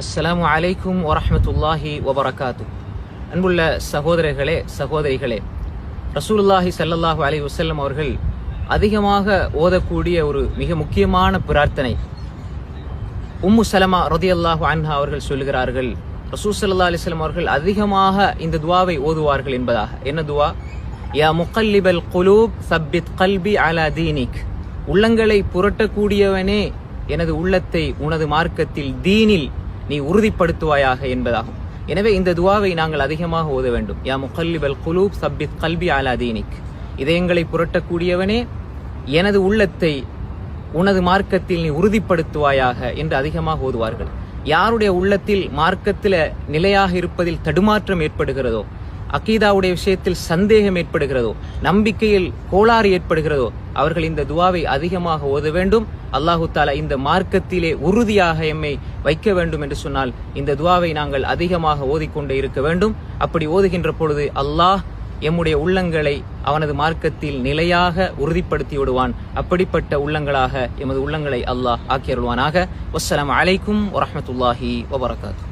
அஸ்ஸலாமு அலைக்கும் வரஹ்மத்துல்லாஹி வபரகாத்து. அன்புள்ள சகோதரர்களே, சகோதரிகளே, ரசூலுல்லாஹி ஸல்லல்லாஹு அலைஹி வஸல்லம் அவர்கள் அதிகமாக ஓதக்கூடிய ஒரு மிக முக்கியமான பிரார்த்தனை. உம்மு சலமா ரலியல்லாஹு அன்ஹா அவர்கள் சொல்லுகிறார்கள், ரசூல் ஸல்லல்லாஹு அலைஹி வஸல்லம் அவர்கள் அதிகமாக இந்த துஆவை ஓதுவார்கள் என்பதாக. என்ன துஆ? யா முகல்லிபல் குலூப் சப்பித் கல்பி அலா தீனிக். உள்ளங்களை புரட்டக்கூடியவனே, எனது உள்ளத்தை உனது மார்க்கத்தில், தீனில் நீ உறுதிப்படுத்துவாயாக என்பதாகும். எனவே இந்த துஆவை நாங்கள் அதிகமாக ஓத வேண்டும். யா முகல்லிபல் குலூப் சப்பித் கல்பி அலா தீனிக். இதயங்களை புரட்டக்கூடியவனே, எனது உள்ளத்தை உனது மார்க்கத்தில் நீ உறுதிப்படுத்துவாயாக என்று அதிகமாக ஓதுவார்கள். யாருடைய உள்ளத்தில் மார்க்கத்தில் நிலையாக இருப்பதில் தடுமாற்றம் ஏற்படுகிறதோ, அகீதாவுடைய விஷயத்தில் சந்தேகம் ஏற்படுகிறதோ, நம்பிக்கையில் கோளாறு ஏற்படுகிறதோ, அவர்கள் இந்த துஆவை அதிகமாக ஓத வேண்டும். அல்லாஹு தஆலா இந்த மார்க்கத்திலே உறுதியாக எம்மை வைக்க வேண்டும் என்று சொன்னால் இந்த துஆவை நாங்கள் அதிகமாக ஓதிக்கொண்டே இருக்க வேண்டும். அப்படி ஓதுகின்ற பொழுது அல்லாஹ் எம்முடைய உள்ளங்களை அவனது மார்க்கத்தில் நிலையாக உறுதிப்படுத்தி விடுவான். அப்படிப்பட்ட உள்ளங்களாக எமது உள்ளங்களை அல்லாஹ் ஆக்கியருள்வானாக. வஸ்ஸலாமு அலைக்கும் வரஹ்மத்துல்லாஹி வபரகாத்துஹு.